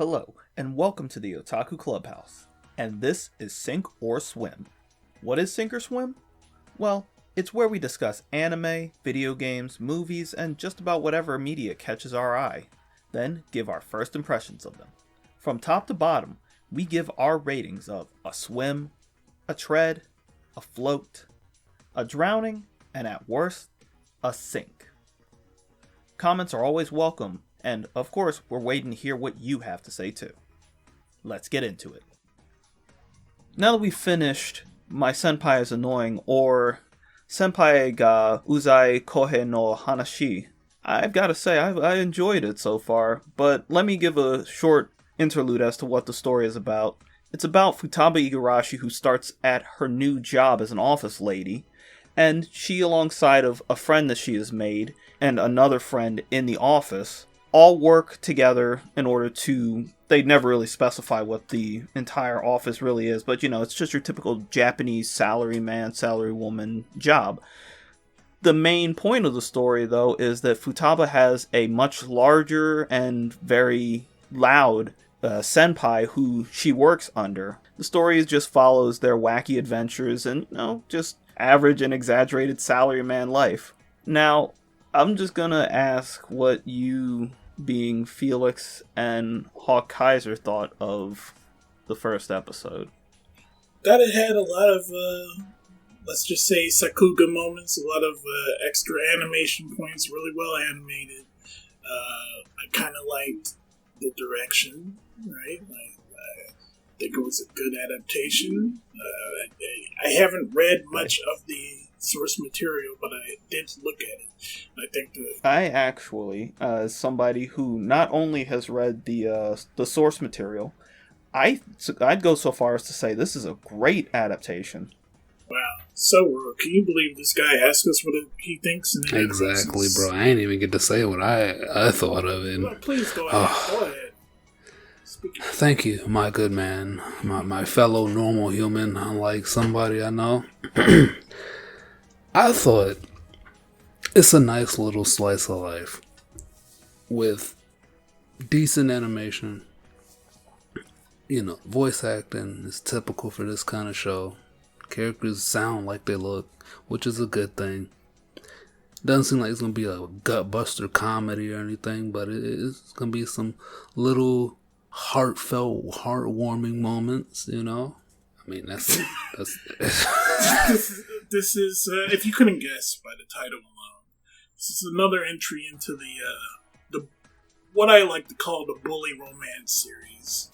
Hello, and welcome to the Otaku Clubhouse. And this is Sink or Swim. What is Sink or Swim? Well, it's where we discuss anime, video games, movies, and just about whatever media catches our eye. Then give our first impressions of them. From top to bottom, we give our ratings of a swim, a tread, a float, a drowning, and at worst, a sink. Comments are always welcome, and of course, we're waiting to hear what you have to say too. Let's get into it. Now that we've finished My Senpai is Annoying, or Senpai ga Uzai Kohei no Hanashi, I've got to say, I enjoyed it so far, but let me give a short interlude as to what the story is about. It's about Futaba Igarashi, who starts at her new job as an office lady, and she, alongside of a friend that she has made, and another friend in the office, all work together in order to, they never really specify what the entire office really is, but it's just your typical Japanese salaryman, salarywoman job. The main point of the story, though, is that Futaba has a much larger and very loud senpai who she works under. The story just follows their wacky adventures and, just average and exaggerated salaryman life. Now, I'm just gonna ask what you, being Felix and Hawk Kaiser, thought of the first episode. That it had a lot of, let's just say, Sakuga moments, a lot of extra animation points, really well animated. I kind of liked the direction, right? I think it was a good adaptation. I haven't read much of the source material, but I did look at it. I think I actually, as somebody who not only has read the source material, I'd go so far as to say this is a great adaptation. Wow. So, can you believe this guy asked us what he thinks? Exactly, bro. I ain't even get to say what I thought of it. Well, please go ahead. Go ahead. Thank you, my good man, my fellow normal human, unlike somebody I know. I thought it's a nice little slice of life with decent animation. Voice acting is typical for this kind of show. Characters sound like they look, which is a good thing. Doesn't seem like it's going to be a gut-buster comedy or anything, but it's going to be some little heartfelt, heartwarming moments, I mean, that's This is, if you couldn't guess by the title alone, this is another entry into the what I like to call the bully romance series.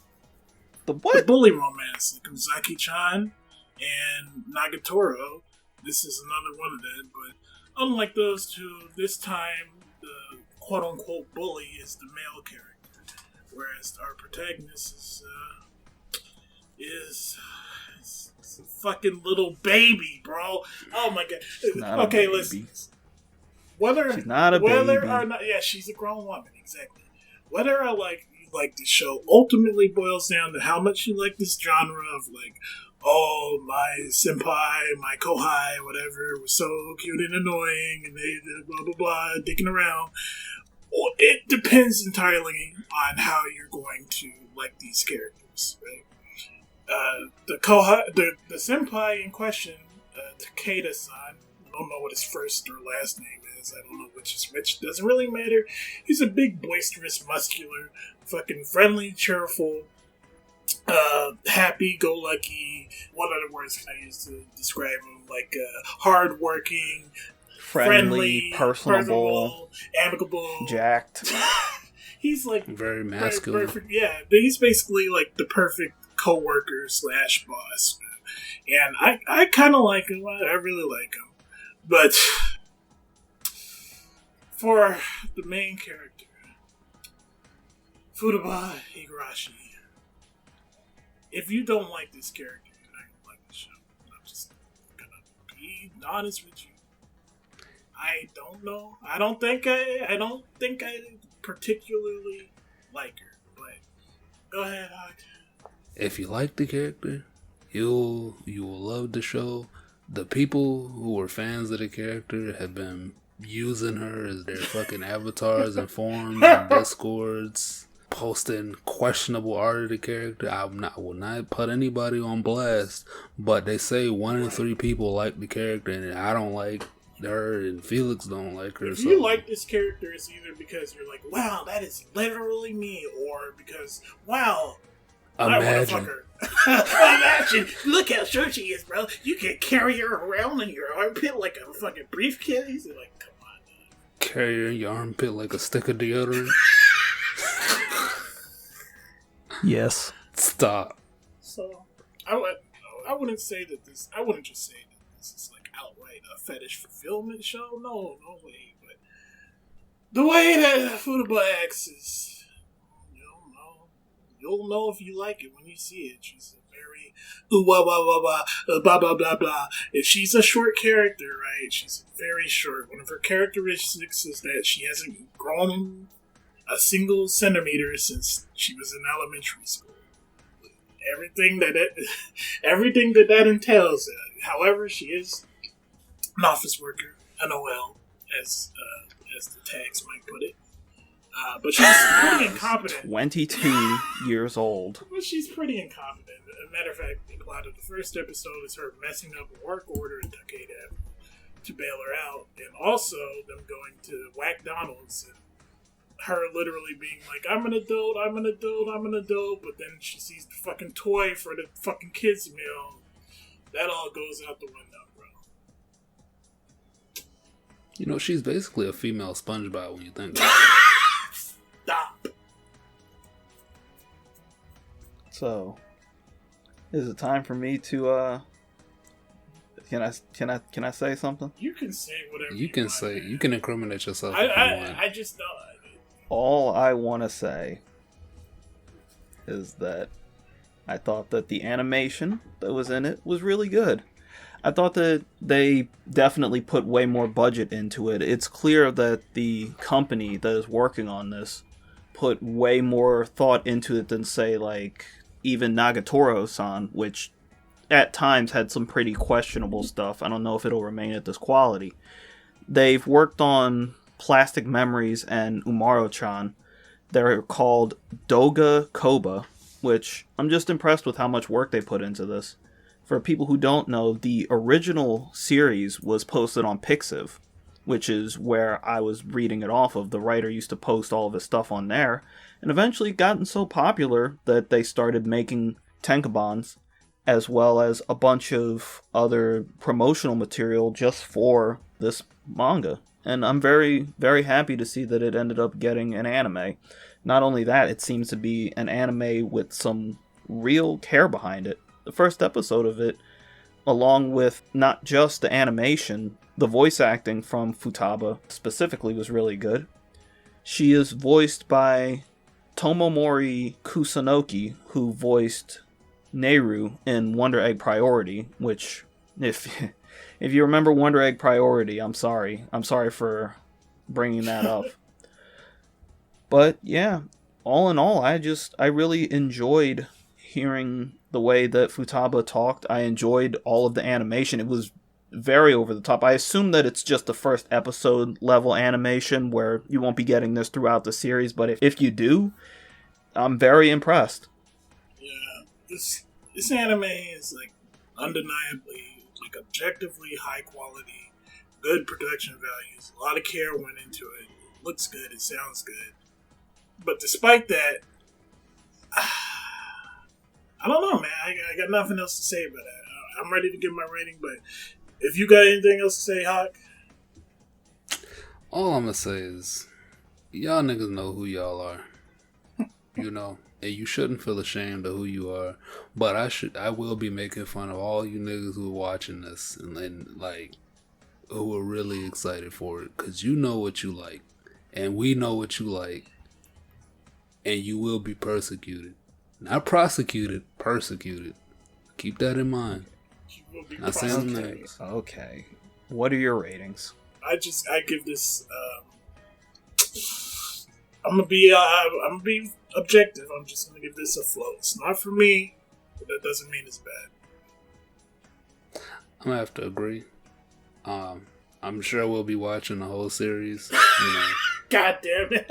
The what? The bully romance, like Uzaki-chan and Nagatoro. This is another one of them, but unlike those two, this time the quote-unquote bully is the male character, whereas our protagonist is a fucking little baby, bro. Oh my god. Okay, listen. She's not a baby. Or not, yeah, she's a grown woman, exactly. Whether you like the show ultimately boils down to how much you like this genre of oh, my senpai, my kohai, whatever, was so cute and annoying, and they blah blah blah, dicking around. Well, it depends entirely on how you're going to like these characters, right? The senpai in question, Takeda-san, I don't know what his first or last name is, I don't know which is which, doesn't really matter. He's a big, boisterous, muscular, fucking friendly, cheerful, happy-go-lucky, what other words can I use to describe him? Hard-working, friendly, personable, amicable, jacked. He's very masculine. Perfect, yeah, he's basically the perfect co-worker / boss, and I kind of like him. I really like him, but for the main character, Futaba Igarashi, if you don't like this character, you're not gonna like the show. I'm just gonna be honest with you. I don't know. I don't think I particularly like her, but go ahead, Hawk. If you like the character, you will love the show. The people who are fans of the character have been using her as their fucking avatars and forums and discords, posting questionable art of the character. I will not put anybody on blast, but they say 1 in 3 people like the character, and I don't like her, and Felix don't like her. If you like this character, it's either because you're like, wow, that is literally me, or because, wow, imagine. Imagine, look how short she is, bro. You can carry her around in your armpit like a fucking briefcase. And like, come on, man. Carry her in your armpit like a stick of deodorant. Yes. Stop. So, I wouldn't say that this. I wouldn't just say that this is like outright a fetish fulfillment show. No way. But the way that Futaba acts is. You'll know if you like it when you see it. She's a very wah wah wah wah blah blah blah blah. If she's a short character, right? She's very short. One of her characteristics is that she hasn't grown a single centimeter since she was in elementary school. Everything that entails. However, she is an office worker, an OL, as the tags might put it. But she's pretty incompetent. 22 years old. But she's pretty incompetent. As a matter of fact, the plot of the first episode is her messing up a work order in Takeda to bail her out. And also them going to McDonald's and her literally being like, I'm an adult. But then she sees the fucking toy for the fucking kids' meal. That all goes out the window, bro. You know, she's basically a female SpongeBob when you think about it. Stop. So, is it time for me to can I say something? You can say whatever you can want, say. man. You can incriminate yourself. I just don't. All I want to say is that I thought that the animation that was in it was really good. I thought that they definitely put way more budget into it. It's clear that the company that is working on this put way more thought into it than, say, like, even Nagatoro-san, which at times had some pretty questionable stuff. I don't know if it'll remain at this quality. They've worked on Plastic Memories and Umaro-chan. They're called Doga Koba, which I'm just impressed with how much work they put into this. For people who don't know, the original series was posted on Pixiv, which is where I was reading it off of. The writer used to post all of his stuff on there, and eventually gotten so popular that they started making tankobons, as well as a bunch of other promotional material just for this manga. And I'm very, very happy to see that it ended up getting an anime. Not only that, it seems to be an anime with some real care behind it. The first episode of it, along with not just the animation, the voice acting from Futaba specifically was really good. She is voiced by Tomomori Kusunoki, who voiced Nehru in Wonder Egg Priority, which, if you remember Wonder Egg Priority, I'm sorry. I'm sorry for bringing that up. But yeah, all in all, I really enjoyed hearing the way that Futaba talked. I enjoyed all of the animation. It was very over the top. I assume that it's just the first episode level animation where you won't be getting this throughout the series, but if you do, I'm very impressed. Yeah, this anime is like undeniably, like objectively high quality, good production values. A lot of care went into it. It looks good. It sounds good. But despite that, I don't know, man. I got nothing else to say about it. I'm ready to give my rating, but if you got anything else to say, Hawk? All I'm gonna say is, y'all niggas know who y'all are. You know, and you shouldn't feel ashamed of who you are. But I will be making fun of all you niggas who are watching this and like, who are really excited for it. Because you know what you like. And we know what you like. And you will be persecuted. Not prosecuted, persecuted. Keep that in mind. Not saying names. Okay. What are your ratings? I give this. I'm gonna be objective. I'm just gonna give this a float. It's not for me, but that doesn't mean it's bad. I'm gonna have to agree. I'm sure we'll be watching the whole series. You know. God damn it!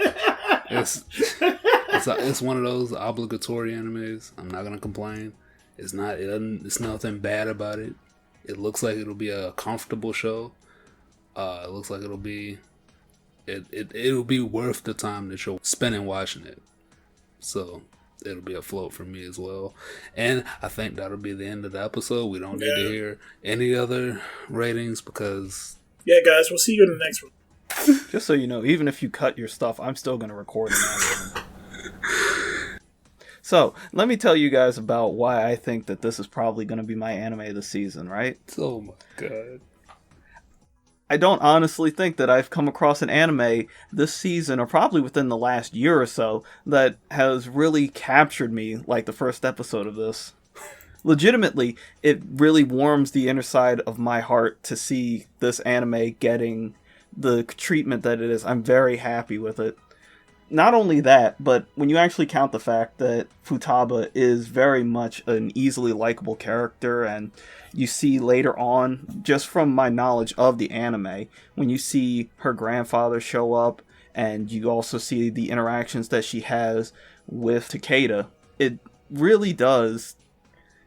It's one of those obligatory animes. I'm not gonna complain. It's not. It's nothing bad about it. It looks like it'll be a comfortable show. It looks like it'll be. It'll be worth the time that you're spending watching it. So it'll be a float for me as well. And I think that'll be the end of the episode. We don't need to hear any other ratings because... Yeah, guys, we'll see you in the next one. Just so you know, even if you cut your stuff, I'm still going to record it. So, let me tell you guys about why I think that this is probably going to be my anime of the season, right? Oh my god. I don't honestly think that I've come across an anime this season, or probably within the last year or so, that has really captured me like the first episode of this. Legitimately, it really warms the inner side of my heart to see this anime getting the treatment that it is. I'm very happy with it. Not only that, but when you actually count the fact that Futaba is very much an easily likable character, and you see later on, just from my knowledge of the anime, when you see her grandfather show up, and you also see the interactions that she has with Takeda, it really does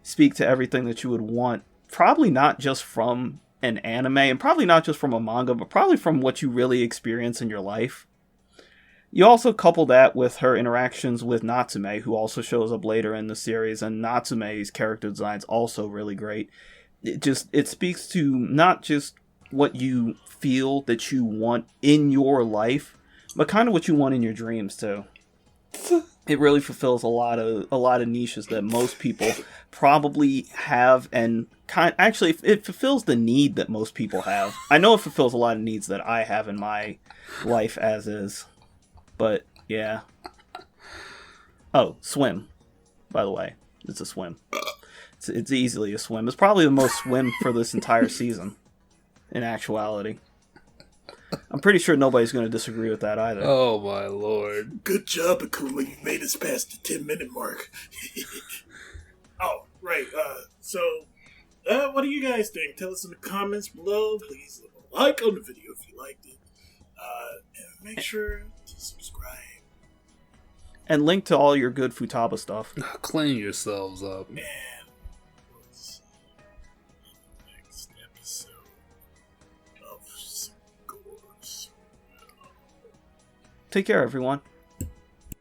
speak to everything that you would want, probably not just from an anime, and probably not just from a manga, but probably from what you really experience in your life. You also couple that with her interactions with Natsume, who also shows up later in the series, and Natsume's character design is also really great. It speaks to not just what you feel that you want in your life, but kind of what you want in your dreams too. It really fulfills a lot of niches that most people probably have, and actually it fulfills the need that most people have. I know it fulfills a lot of needs that I have in my life as is. But, yeah. Oh, swim. By the way, it's a swim. It's easily a swim. It's probably the most swim for this entire season, in actuality. I'm pretty sure nobody's going to disagree with that either. Oh, my lord. Good job, Akuma. You made us past the 10-minute mark. Oh, right. What do you guys think? Tell us in the comments below. Please leave a like on the video if you liked it. And make sure to subscribe. And link to all your good Futaba stuff. Clean yourselves up. And we'll see you in the next episode of Scores. Take care, everyone.